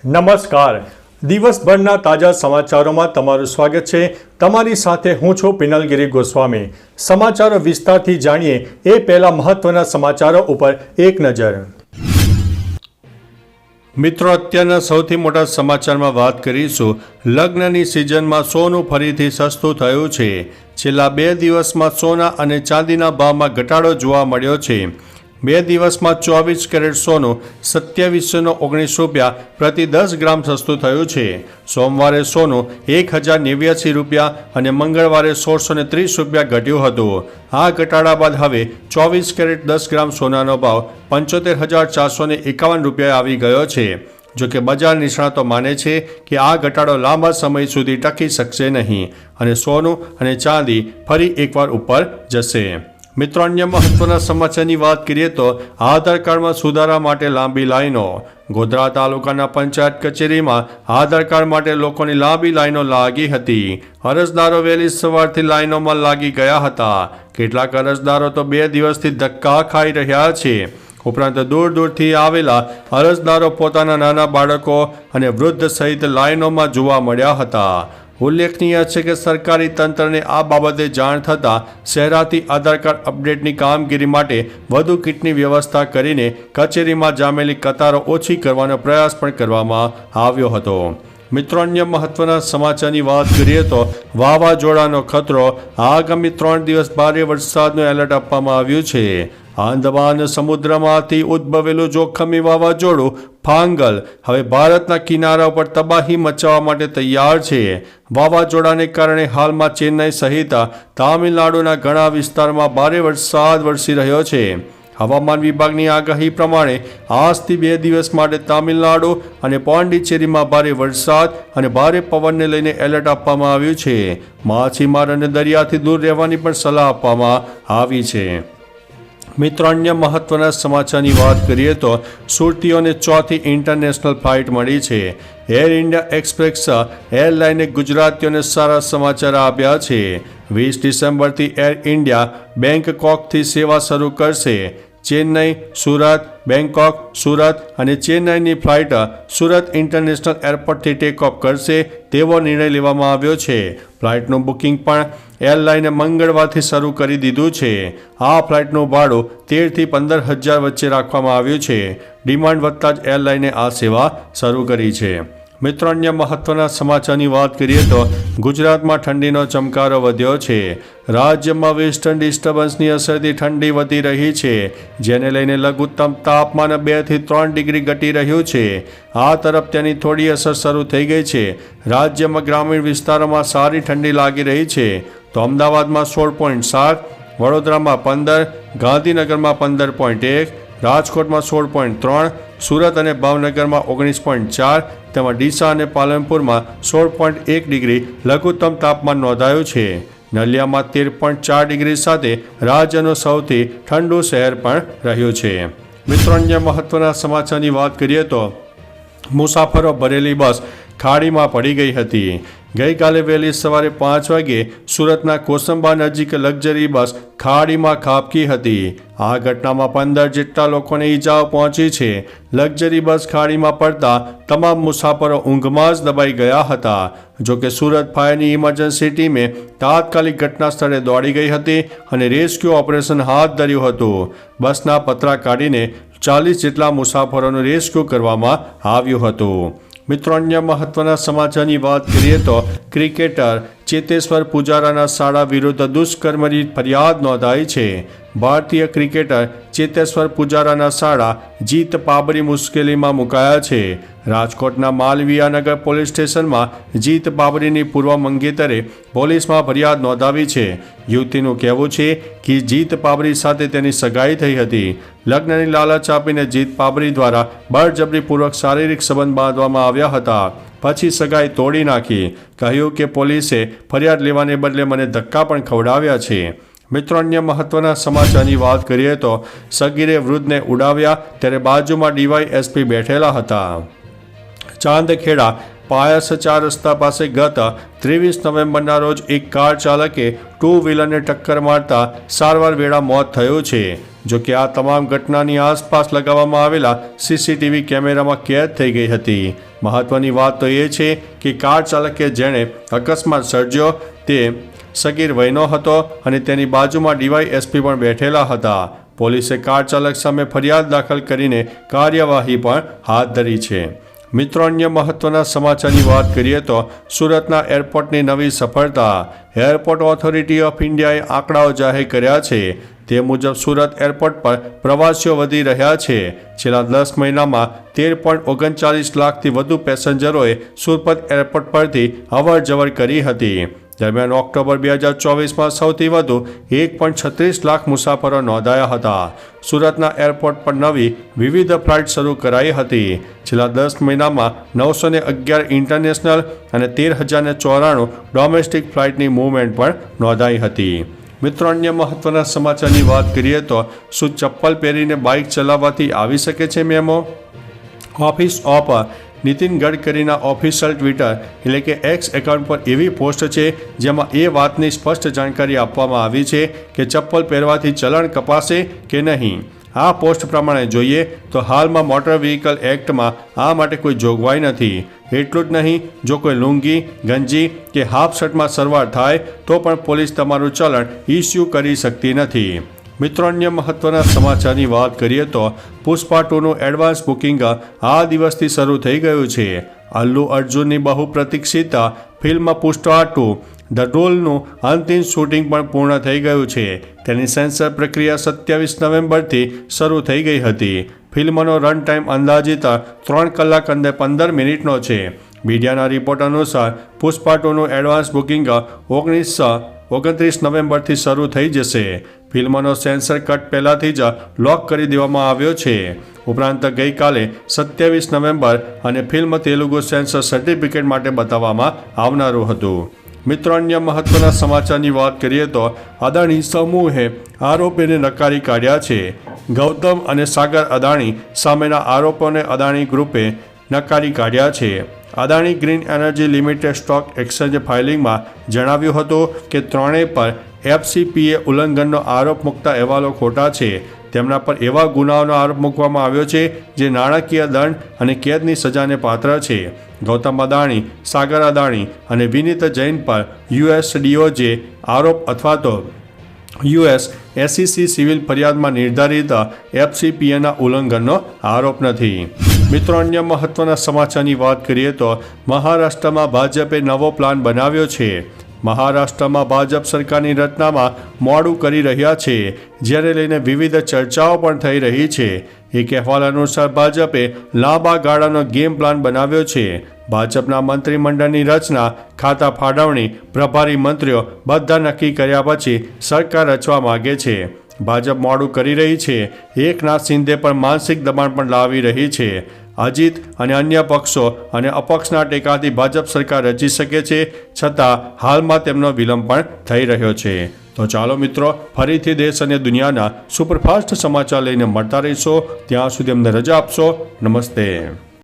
નમસ્કાર. દિવસભરના તાજા સમાચારોમાં તમારું સ્વાગત છે. તમારી સાથે હું છું પિનલગીરી ગોસ્વામી. સમાચારો વિસ્તારથી જાણીએ એ પહેલા મહત્વના સમાચારો ઉપર એક નજર. મિત્રો, અત્યારના સૌથી મોટા સમાચારમાં વાત કરીશું. લગ્નની સિઝનમાં સોનું ફરીથી સસ્તું થયું છે. છેલ્લા 2 દિવસમાં સોના અને ચાંદીના ભાવમાં ઘટાડો જોવા મળ્યો છે. 2 દિવસમાં 24 કેરેટ સોનું 2719 રૂપિયા પ્રતિ 10 ગ્રામ સસ્તું થયું છે. સોમવારે સોનું 1089 રૂપિયા અને મંગળવારે 1630 રૂપિયા ઘટ્યું હતું. આ ઘટાડા બાદ હવે 24 કેરેટ 10 ગ્રામ સોનાનો ભાવ 75,451 રૂપિયા આવી ગયો છે. જોકે બજાર નિષ્ણાતો માને છે કે આ ઘટાડો લાંબા સમય સુધી ટકી શકશે નહીં અને સોનું અને ચાંદી ફરી એકવાર ઉપર જશે. મિત્રો, અન્ય મહત્વના સમાચારની વાત કરીએ તો આધાર કાર્ડમાં સુધારા માટે લાંબી લાઈનો. ગોધરા તાલુકાના પંચાયત કચેરીમાં આધાર કાર્ડ માટે લોકોની લાંબી લાઈનો લાગી હતી. અરજદારો વહેલી સવારથી લાઈનોમાં લાગી ગયા હતા. કેટલાક અરજદારો તો 2 દિવસથી ધક્કા ખાઈ રહ્યા છે. ઉપરાંત દૂર દૂરથી આવેલા અરજદારો પોતાના નાના બાળકો અને વૃદ્ધ સહિત લાઈનોમાં જોવા મળ્યા હતા. ઉલ્લેખનીય છે કે સરકારી તંત્રને આ બાબતે જાણ થતાં શહેરાથી આધાર કાર્ડ અપડેટની કામગીરી માટે વધુ કીટની વ્યવસ્થા કરીને કચેરીમાં જામેલી કતારો ઓછી કરવાનો પ્રયાસ પણ કરવામાં આવ્યો હતો. મિત્રો, અન્ય મહત્વના સમાચારની વાત કરીએ તો વાવાઝોડાનો ખતરો. આગામી 3 દિવસ ભારે વરસાદનું એલર્ટ આપવામાં આવ્યું છે. આંદામાન સમુદ્રમાંથી ઉદ્ભવેલું જોખમી વાવાઝોડું ફાંગલ હવે ભારતના કિનારા ઉપર તબાહી મચાવવા માટે તૈયાર છે. વાવાઝોડાને કારણે હાલમાં ચેન્નઈ સહિત તામિલનાડુના ઘણા વિસ્તારમાં ભારે વરસાદ વરસી રહ્યો છે. હવામાન વિભાગની આગાહી પ્રમાણે આજથી 2 દિવસ માટે તામિલનાડુ અને પોંડિચેરીમાં ભારે વરસાદ અને ભારે પવનને લઈને એલર્ટ આપવામાં આવ્યું છે. માછીમાર અને દરિયાથી દૂર રહેવાની પણ સલાહ આપવામાં આવી છે. મિત્રો, અન્ય મહત્વના સમાચારની વાત કરીએ તો સુરતીઓને 4થી ઇન્ટરનેશનલ ફ્લાઇટ મળી છે. એર ઇન્ડિયા એક્સપ્રેસ એરલાઇને ગુજરાતીઓને સારા સમાચાર આપ્યા છે. 20 ડિસેમ્બરથી એર ઇન્ડિયા બેંગકોકથી સેવા શરૂ કરશે. ચેન્નઈ, સુરત, બેંગકોક, સુરત અને ચેન્નઈની ફ્લાઇટ સુરત ઇન્ટરનેશનલ એરપોર્ટથી ટેકઓફ કરશે તેવો નિર્ણય લેવામાં આવ્યો છે. ફ્લાઇટનું બુકિંગ પણ એરલાઇને મંગળવારથી શરૂ કરી દીધું છે. આ ફ્લાઇટનું ભાડું 13,000 થી 15,000 વચ્ચે રાખવામાં આવ્યું છે. ડિમાન્ડ વધતા જ એરલાઇને આ સેવા શરૂ કરી છે. મિત્રો, અન્ય મહત્વના સમાચારની વાત કરીએ તો ગુજરાતમાં ઠંડીનો ચમકારો વધ્યો છે. રાજ્યમાં વેસ્ટર્ન ડિસ્ટર્બન્સની અસરથી ઠંડી વધી રહી છે, જેને લઈને લઘુત્તમ તાપમાન 2 થી 3 ડિગ્રી ઘટી રહ્યું છે. આ તરફ તેની થોડી અસર શરૂ થઈ ગઈ છે. રાજ્યમાં ગ્રામીણ વિસ્તારોમાં સારી ઠંડી લાગી રહી છે. તો અમદાવાદમાં 16.7, વડોદરામાં 15, ગાંધીનગરમાં 15.1, રાજકોટમાં 16.3, સુરત અને ભાવનગરમાં 19.4 તેમાં ડીસા અને પાલનપુરમાં 16.1 ડિગ્રી લઘુત્તમ તાપમાન નોંધાયું છે. નલિયામાં 13.4 ડિગ્રી સાથે રાજ્યનું સૌથી ઠંડુ શહેર પણ રહ્યું છે. મિત્રો, અન્ય મહત્વના સમાચારની વાત કરીએ તો મુસાફરો ભરેલી બસ ખાડીમાં પડી ગઈ હતી. ગઈકાલે વહેલી સવારે 5 વાગે સુરતના કોસંબા નજીક લક્ઝરી બસ ખાડીમાં ખાબકી હતી. આ ઘટનામાં 15 જેટલા લોકોને ઈજાઓ પહોંચી છે. લક્ઝરી બસ ખાડીમાં પડતા તમામ મુસાફરો ઊંઘમાં જ દબાઈ ગયા હતા. જોકે સુરત ફાયરની ઇમરજન્સી ટીમે તાત્કાલિક ઘટના સ્થળે દોડી ગઈ હતી અને રેસ્ક્યુ ઓપરેશન હાથ ધર્યું હતું. બસના પતરા કાઢીને 40 જેટલા મુસાફરોનું રેસ્ક્યુ કરવામાં આવ્યું હતું. મિત્રો, અન્ય મહત્વના સમાચારની વાત કરીએ તો ક્રિકેટર ચેતેશ્વર પુજારાના શાળા વિરુદ્ધ દુષ્કર્મની ફરિયાદ નોંધાઈ છે. ભારતીય ક્રિકેટર ચેતેશ્વર પુજારાના શાળા જીત પાબરી મુશ્કેલીમાં મુકાયા છે. રાજકોટના માલવીયાનગર પોલીસ સ્ટેશનમાં જીત બાબરીની પૂર્વ મંગેતરે પોલીસમાં ફરિયાદ નોંધાવી છે. યુવતીનું કહેવું છે કે જીત બાબરી સાથે તેની સગાઈ થઈ હતી. લગ્નની લાલચ આપીને જીત બાબરી દ્વારા બળજબરીપૂર્વક શારીરિક સંબંધ બાંધવામાં આવ્યા હતા. પછી સગાઈ તોડી નાખી. કહ્યું કે પોલીસે ફરિયાદ લેવાને બદલે મને ધક્કા પણ ખવડાવ્યા છે. મિત્રો, અન્ય મહત્વના સમાચારની વાત કરીએ તો સગીરે વૃદ્ધને ઉડાવ્યા ત્યારે બાજુમાં ડીવાયએસપી બેઠેલા હતા. ચાંદખેડા પાયસ 4 રસ્તા પાસે ગત 23 નવેમ્બરના રોજ એક કાર ચાલકે 2 વ્હીલરને ટક્કર મારતા સારવાર વેળા મોત થયું છે. જો કે આ તમામ ઘટનાની આસપાસ લગાવવામાં આવેલા સીસીટીવી કેમેરામાં કેદ થઈ ગઈ હતી. મહત્વની વાત તો એ છે કે કાર ચાલકે જેણે અકસ્માત સર્જ્યો તે સગીર વયનો હતો અને તેની બાજુમાં ડીવાયએસપી પણ બેઠેલા હતા. પોલીસે કાર ચાલક સામે ફરિયાદ દાખલ કરીને કાર્યવાહી પણ હાથ ધરી છે. મિત્રો, અન્ય મહત્વના સમાચારની વાત કરીએ તો સુરતના એરપોર્ટની નવી સફળતા. એરપોર્ટ ઓથોરિટી ઓફ ઇન્ડિયાએ આંકડાઓ જાહેર કર્યા છે. તે મુજબ સુરત એરપોર્ટ પર પ્રવાસીઓ વધી રહ્યા છે. છેલ્લા 10 મહિનામાં 13.39 લાખથી વધુ પેસેન્જરોએ સુરત એરપોર્ટ પરથી અવર જવર કરી હતી. દરમિયાન ઓક્ટોબર 2024માં સૌથી વધુ 1.36 લાખ મુસાફરો નોંધાયા હતા. સુરતના એરપોર્ટ પર નવી વિવિધ ફ્લાઇટ શરૂ કરાઈ હતી. છેલ્લા 10 મહિનામાં 911 ઇન્ટરનેશનલ અને 13,094 ડોમેસ્ટિક ફ્લાઇટની મૂવમેન્ટ પણ નોંધાઈ હતી. મિત્રો, અન્ય મહત્વના સમાચારની વાત કરીએ તો શું ચપ્પલ પહેરીને બાઇક ચલાવવાથી આવી શકે છે મેમો? ઓફિસ ઓફ નીતિન ગડકરીના ઓફિશિયલ ટ્વિટર એટલે કે એક્સ એકાઉન્ટ પર એવી પોસ્ટ છે જેમાં એ વાતની સ્પષ્ટ જાણકારી આપવામાં આવી છે કે ચપ્પલ પહેરવાથી ચલણ કપાશે કે નહીં. આ પોસ્ટ પ્રમાણે જોઈએ તો હાલમાં મોટર વ્હીકલ એક્ટમાં આ માટે કોઈ જોગવાઈ નથી. એટલું જ નહીં, જો કોઈ લુંગી, ગંજી કે હાફ શર્ટમાં સરવાર થાય તો પણ પોલીસ તમારું ચલણ ઇસ્યુ કરી શકતી નથી. મિત્રો, અન્ય મહત્વના સમાચારની વાત કરીએ તો પુષ્પા 2નું એડવાન્સ બુકિંગ આ દિવસથી શરૂ થઈ ગયું છે. અલ્લુ અર્જુનની બહુપ્રતીક્ષિત ફિલ્મ પુષ્પા 2 ધ રોલનું અંતિમ શૂટિંગ પણ પૂર્ણ થઈ ગયું છે. તેની સેન્સર પ્રક્રિયા 27 નવેમ્બરથી શરૂ થઈ ગઈ હતી. ફિલ્મનો રન ટાઈમ અંદાજિત 3 કલાક અને 15 મિનિટનો છે. મીડિયાના રિપોર્ટ અનુસાર પુષ્પા 2નું એડવાન્સ બુકિંગ 29 નવેમ્બરથી શરૂ થઈ જશે. ફિલ્મનો સેન્સર કટ પહેલાથી જ લોક કરી દેવામાં આવ્યો છે. ઉપરાંત ગઈકાલે 27 નવેમ્બર અને ફિલ્મ તેલુગુ સેન્સર સર્ટિફિકેટ માટે બતાવવામાં આવનારું હતું. મિત્રો, અન્ય મહત્વના સમાચારની વાત કરીએ તો અદાણી સમૂહે આરોપીને નકારી કાઢ્યા છે. ગૌતમ અને સાગર અદાણી સામેના આરોપોને અદાણી ગ્રુપે નકારી કાઢ્યા છે. Adani green energy limited stock exchange ફાઇલિંગમાં જણાવ્યું હતું કે ત્રણેય પર FCPA ઉલ્લંઘનનો આરોપ મૂકતા અહેવાલો ખોટા છે. તેમના પર એવા ગુનાઓનો આરોપ મૂકવામાં આવ્યો છે જે નાણાકીય દંડ અને કેદની સજાને પાત્ર છે. ગૌતમ અદાણી, સાગર અદાણી અને વિનીત જૈન પર US DOJ આરોપ અથવા તો US SEC સિવિલ ફરિયાદમાં નિર્ધારિત FCPAના ઉલ્લંઘનનો આરોપ નથી. મિત્રો, અન્ય મહત્વના સમાચારની વાત કરીએ તો મહારાષ્ટ્રમાં ભાજપે નવો પ્લાન બનાવ્યો છે. મહારાષ્ટ્રમાં ભાજપ સરકારની રચનામાં મોડું કરી રહ્યા છે, જેને લઈને વિવિધ ચર્ચાઓ પણ થઈ રહી છે. એક અહેવાલ અનુસાર ભાજપે લાંબા ગાળાનો ગેમ પ્લાન બનાવ્યો છે. ભાજપના મંત્રીમંડળની રચના, ખાતા ફાળવણી, પ્રભારી મંત્રીઓ બધા નક્કી કર્યા પછી સરકાર રચવા માગે છે. ભાજપ મોડું કરી રહી છે. એકનાથ શિંદે પર માનસિક દબાણ પણ લાવી રહી છે. અજીત અને અન્ય પક્ષો અને અપક્ષના ટેકાથી ભાજપ સરકાર રચી શકે છે, છતાં હાલમાં તેમનો વિલંબ પણ થઈ રહ્યો છે. તો ચાલો મિત્રો, ફરીથી દેશ અને દુનિયાના સુપરફાસ્ટ સમાચાર લઈને મળતા રહીશો. ત્યાં સુધી અમને રજા આપશો. નમસ્તે.